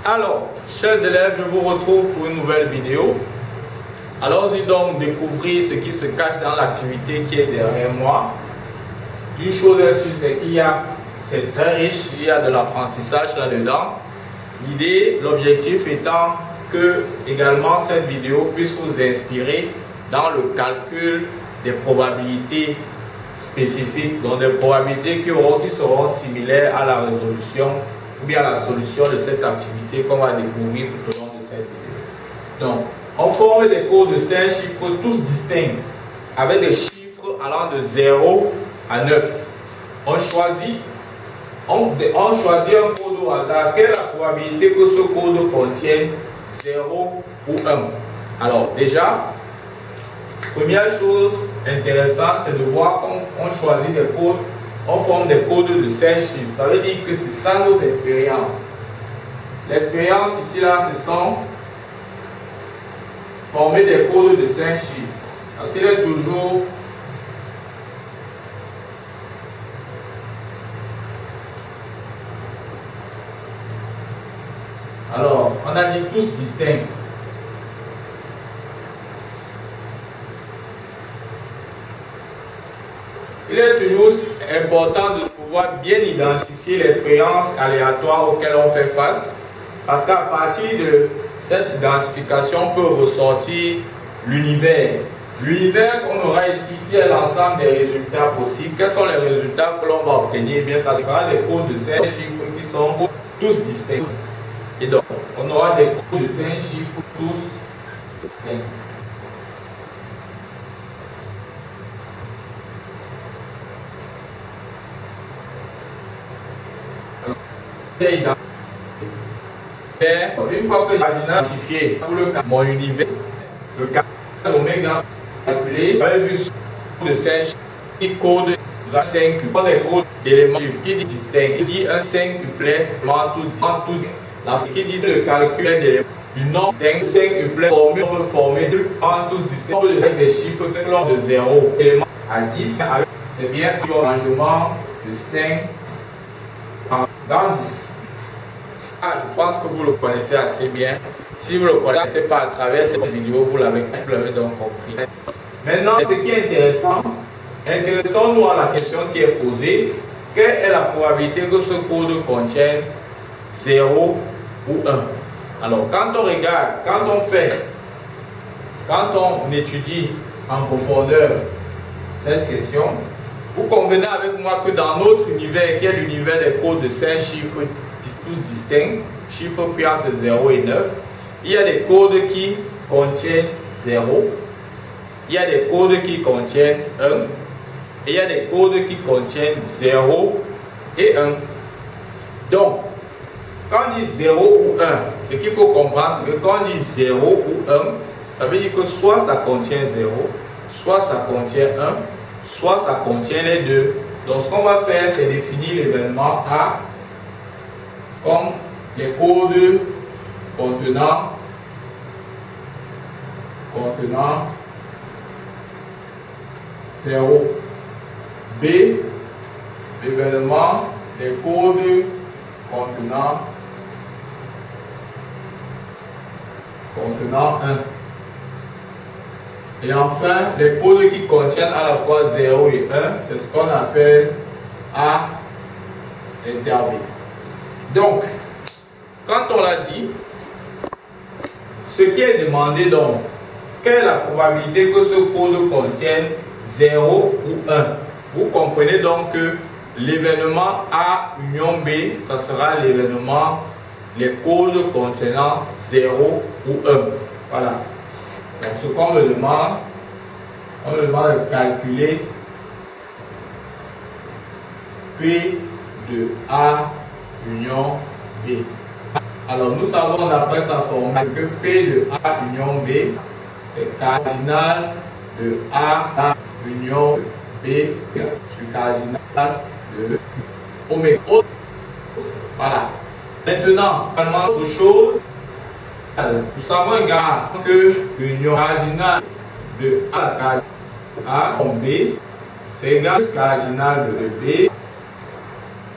Alors, chers élèves, je vous retrouve pour une nouvelle vidéo. Allons-y donc découvrir ce qui se cache dans l'activité qui est derrière moi. Une chose est sûre, c'est c'est très riche, il y a de l'apprentissage là-dedans. L'idée, l'objectif étant que également cette vidéo puisse vous inspirer dans le calcul des probabilités spécifiques, donc des probabilités qui seront similaires à la résolution ou bien à la solution de cette activité qu'on va découvrir tout au long de cette vidéo. Donc, on forme des codes de 5 chiffres tous distincts avec des chiffres allant de 0 à 9. On choisit un code au hasard. Quelle est la probabilité que ce code contienne 0 ou 1? Alors déjà, première chose intéressante, c'est de voir qu'on choisit des codes, on forme des codes de 5 chiffres. Ça veut dire que c'est ça nos expériences. L'expérience ici, là, ce sont former des codes de 5 chiffres. Parce qu'il est toujours alors, on a dit tous distincts. Il est toujours important de pouvoir bien identifier l'expérience aléatoire auquel on fait face, parce qu'à partir de cette identification peut ressortir l'univers. L'univers qu'on aura ici, qui est l'ensemble des résultats possibles. Quels sont les résultats que l'on va obtenir? Eh bien, ça sera des codes de 5 chiffres qui sont tous distincts. Et donc, on aura des codes de 5 chiffres tous distincts. Une fois que j'ai identifié mon univers, le cas oméga calculé, j'avais vu de 5 qui code 5 codes d'éléments qui dit distinct. Il dit un 5 cuplet, tout. La qui dit le calcul d'éléments du nombre 5 cuplets formule, on peut former en tous distincts avec des chiffres que l'on de 0 élément à 10, c'est bien un arrangement de 5 dans 10. Je pense que vous le connaissez assez bien. Si vous ne le connaissez pas à travers cette vidéo, vous l'avez donc compris. Maintenant, ce qui est intéressant, intéressons-nous à la question qui est posée. Quelle est la probabilité que ce code contienne 0 ou 1? Alors, quand on regarde, quand on étudie en profondeur cette question, vous convenez avec moi que dans notre univers, qui est l'univers des codes de 5 chiffres tous distincts, chiffres pris entre 0 et 9, il y a des codes qui contiennent 0, il y a des codes qui contiennent 1, et il y a des codes qui contiennent 0 et 1. Donc, quand on dit 0 ou 1, ce qu'il faut comprendre, c'est que quand on dit 0 ou 1, ça veut dire que soit ça contient 0, soit ça contient 1, soit ça contient les deux. Donc ce qu'on va faire, c'est définir l'événement A comme les codes contenant 0. B, l'événement des codes contenant 1. Et enfin, les codes qui contiennent à la fois 0 et 1, c'est ce qu'on appelle A inter B. Donc, quand on l'a dit, ce qui est demandé donc, quelle est la probabilité que ce code contienne 0 ou 1? Vous comprenez donc que l'événement A union B, ça sera l'événement, les codes contenant 0 ou 1. Voilà. Donc ce qu'on me demande, on me demande de calculer P de A union B. Alors nous savons d'après sa formule que P de A union B, c'est cardinal de A union B sur cardinal de oméga. Voilà. Maintenant, autre chose, nous savons également que l'union cardinale de A en B, c'est égal au cardinal de B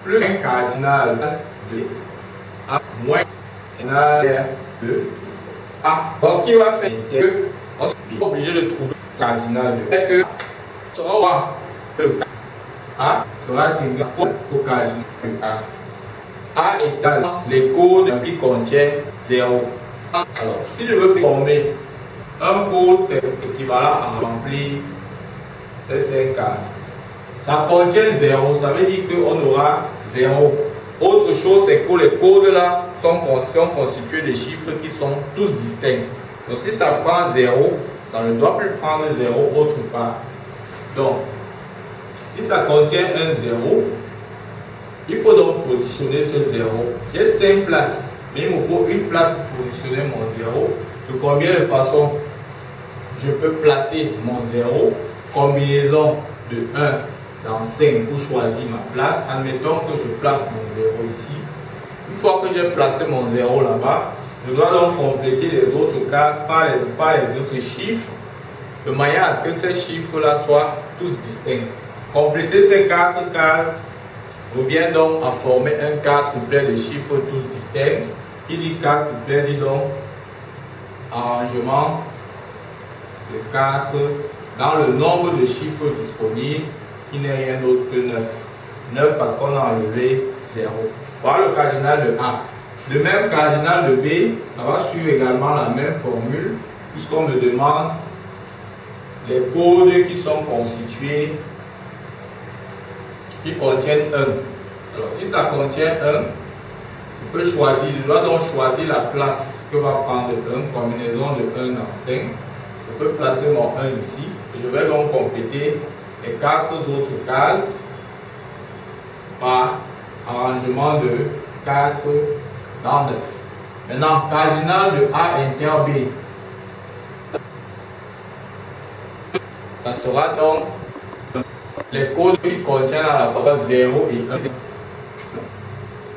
plus un cardinal de A moins maintenant R2 A. Donc, ce qu'il va faire, c'est que on est obligé de trouver le cardinal de fait que sera le A sera égal au cardinal de A. A égale les codes qui contiennent 0. Alors, si je veux former un code, c'est équivalent à remplir ces 5 cases. Ça contient 0, ça veut dire qu'on aura 0. Autre chose, c'est que les codes là sont constitués de chiffres qui sont tous distincts. Donc si ça prend 0, ça ne doit plus prendre 0 autre part. Donc, si ça contient un 0, il faut donc positionner ce 0. J'ai 5 places, mais il me faut une place pour positionner mon 0. De combien de façons je peux placer mon 0? Combinaison de 1 dans 5 pour choisir ma place. Admettons que je place mon 0 ici. Une fois que j'ai placé mon 0 là-bas, je dois donc compléter les autres cases par les autres chiffres, de manière à ce que ces chiffres-là soient tous distincts. Compléter ces 4 cases revient donc à former un quadruplet de chiffres tous distincts. Qui dit quadruplet dit donc arrangement de 4 dans le nombre de chiffres disponibles, qui n'est rien d'autre que 9. 9 parce qu'on a enlevé 0. Voilà le cardinal de A. Le même cardinal de B, ça va suivre également la même formule, puisqu'on me demande les codes qui sont constitués, qui contiennent 1. Alors si ça contient 1, je dois donc choisir la place que va prendre 1, combinaison de 1 dans 5. Je peux placer mon 1 ici, et je vais donc compléter les 4 autres cases par arrangement de 4 dans 9. Maintenant, cardinal de A inter B. Ça sera donc les codes qui contiennent à la fois 0 et 1.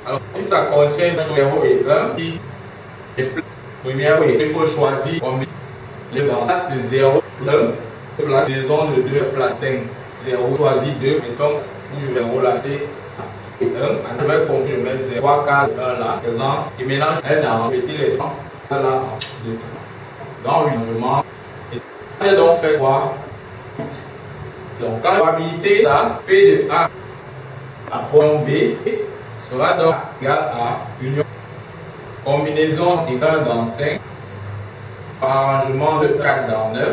Alors, si ça contient 0 et 1, il faut choisir comme les places de 0 et 1, place maison de 2, place 5. 0, choisis 2, mettons où je vais relancer et 1. Je vais compter, je mets 0, 3, 4, 1 là, présent, et mélange 1 à répéter les 3, là, 2. Dans l'union, j'ai donc fait 3. Donc, quand la probabilité là, P de A à point B sera donc égale à union combinaison égale dans 5 par arrangement de 4 dans 9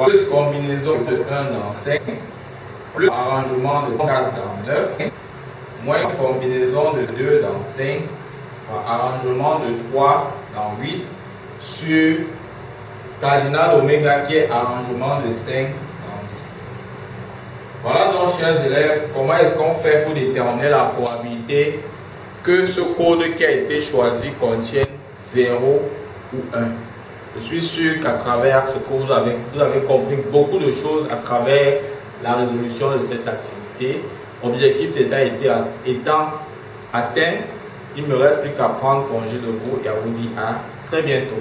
plus combinaison de 1 dans 5 plus arrangement de 4 dans 9 moins combinaison de 2 dans 5 par arrangement de 3 dans 8 sur cardinal oméga qui est arrangement de 5 dans 10. Voilà donc, chers élèves, comment est-ce qu'on fait pour déterminer la probabilité que ce code qui a été choisi contienne 0 ou 1. Je suis sûr qu'à travers ce que vous avez compris beaucoup de choses à travers la résolution de cette activité. Objectif étant atteint, il ne me reste plus qu'à prendre congé de vous et à vous dire à très bientôt.